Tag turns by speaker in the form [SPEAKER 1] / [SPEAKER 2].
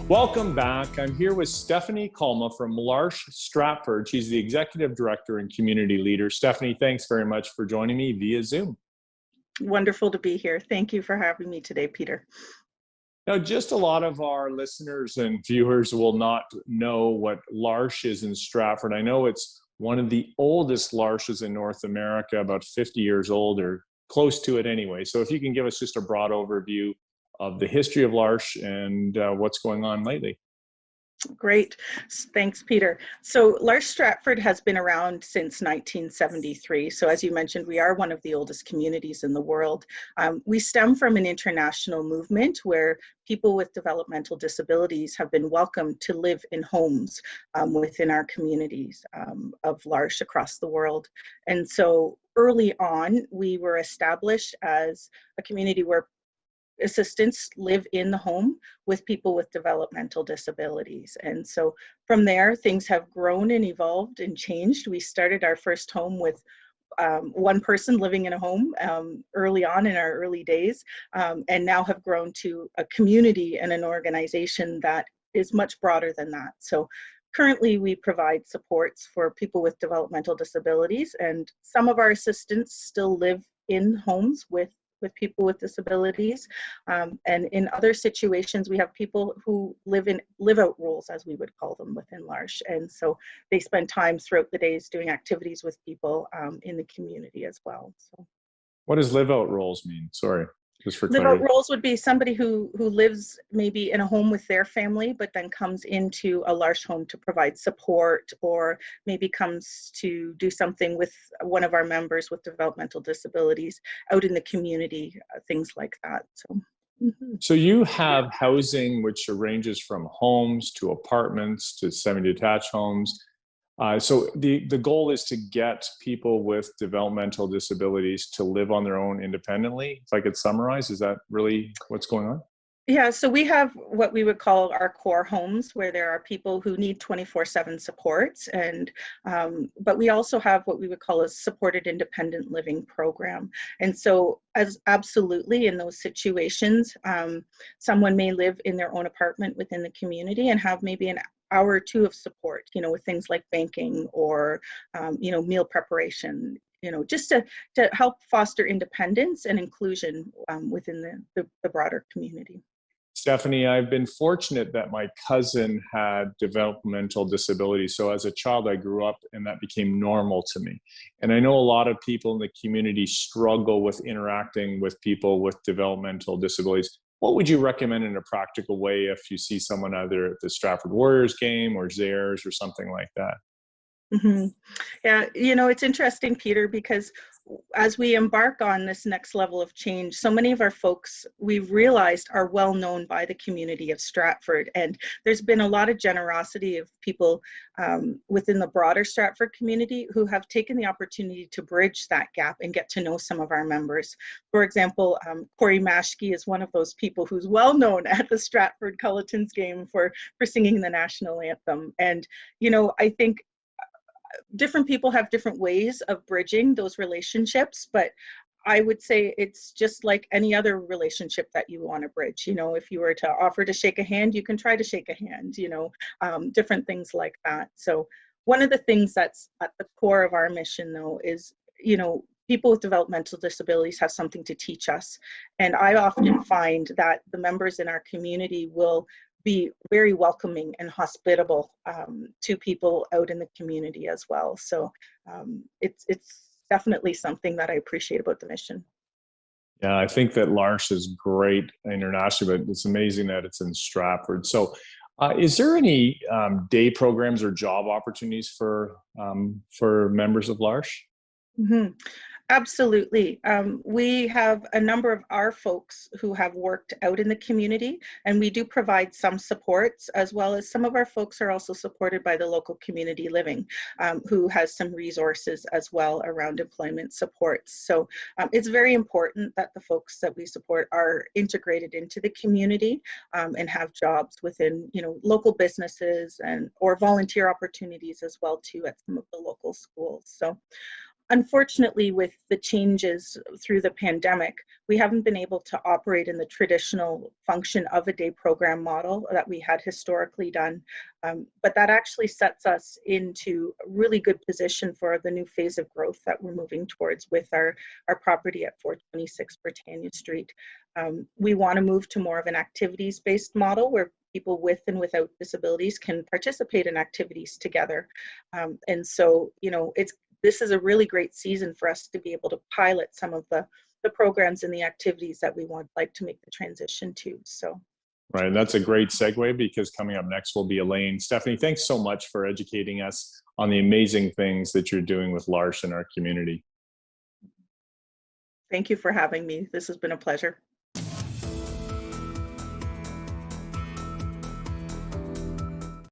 [SPEAKER 1] Welcome back. I'm here with Stephanie Calma from L'Arche Stratford. She's the Executive Director and Community Leader. Stephanie, thanks very much for joining me via Zoom.
[SPEAKER 2] Wonderful to be here. Thank you for having me today, Peter.
[SPEAKER 1] Now, just a lot of our listeners and viewers will not know what L'Arche is in Stratford. I know it's one of the oldest L'Arches in North America, about 50 years old or close to it anyway. So if you can give us just a broad overview of the history of L'Arche and what's going on lately.
[SPEAKER 2] Great. Thanks, Peter. So L'Arche Stratford has been around since 1973. So as you mentioned, we are one of the oldest communities in the world. We stem from an international movement where people with developmental disabilities have been welcomed to live in homes within our communities of L'Arche across the world. And so early on, we were established as a community where assistants live in the home with people with developmental disabilities. And so from there, things have grown and evolved and changed. We started our first home with one person living in a home early on in our early days, and now have grown to a community and an organization that is much broader than that. So currently we provide supports for people with developmental disabilities, and some of our assistants still live in homes with people with disabilities. And in other situations, we have people who live out roles, as we would call them, within L'Arche. And so they spend time throughout the days doing activities with people in the community as well. So,
[SPEAKER 1] What does live out roles mean? Sorry, just for
[SPEAKER 2] live
[SPEAKER 1] clarity.
[SPEAKER 2] out roles would be somebody who lives maybe in a home with their family, but then comes into a L'Arche home to provide support, or maybe comes to do something with one of our members with developmental disabilities out in the community, things like that. So.
[SPEAKER 1] So you have housing which ranges from homes to apartments to semi-detached homes. So the goal is to get people with developmental disabilities to live on their own independently. If I could summarize, is that really what's going on?
[SPEAKER 2] Yeah, so we have what we would call our core homes, where there are people who need 24/7 supports, and but we also have what we would call a supported independent living program. And so, as absolutely in those situations, someone may live in their own apartment within the community and have maybe an hour or two of support, with things like banking or meal preparation. Just to help foster independence and inclusion within the broader community.
[SPEAKER 1] Stephanie, I've been fortunate that my cousin had developmental disabilities. So as a child, I grew up and that became normal to me. And I know a lot of people in the community struggle with interacting with people with developmental disabilities. What would you recommend in a practical way if you see someone either at the Stratford Warriors game or Zares or something like that?
[SPEAKER 2] Mm-hmm. Yeah, it's interesting, Peter, because as we embark on this next level of change, so many of our folks, we've realized, are well known by the community of Stratford. And there's been a lot of generosity of people within the broader Stratford community who have taken the opportunity to bridge that gap and get to know some of our members. For example, Corey Mashke is one of those people who's well known at the Stratford Culletons game for singing the national anthem. And, I think different people have different ways of bridging those relationships, but I would say it's just like any other relationship that you want to bridge. If you were to offer to shake a hand, you can try to shake a hand, different things like that. So one of the things that's at the core of our mission, though, is, people with developmental disabilities have something to teach us. And I often find that the members in our community will be very welcoming and hospitable to people out in the community as well. So it's definitely something that I appreciate about the mission.
[SPEAKER 1] Yeah, I think that L'Arche is great internationally, but it's amazing that it's in Stratford. So is there any day programs or job opportunities for members of L'Arche?
[SPEAKER 2] Mm-hmm. Absolutely. We have a number of our folks who have worked out in the community, and we do provide some supports, as well as some of our folks are also supported by the local community living, who has some resources as well around employment supports. So it's very important that the folks that we support are integrated into the community and have jobs within, local businesses or volunteer opportunities as well too at some of the local schools. So Unfortunately, with the changes through the pandemic, we haven't been able to operate in the traditional function of a day program model that we had historically done. But that actually sets us into a really good position for the new phase of growth that we're moving towards with our property at 426 Britannia Street. We want to move to more of an activities-based model where people with and without disabilities can participate in activities together. And so, you know, this is a really great season for us to be able to pilot some of the programs and the activities that we would like to make the transition to. So.
[SPEAKER 1] Right, and that's a great segue because coming up next will be Elaine. Stephanie, thanks so much for educating us on the amazing things that you're doing with L'Arche in our community.
[SPEAKER 2] Thank you for having me. This has been a pleasure.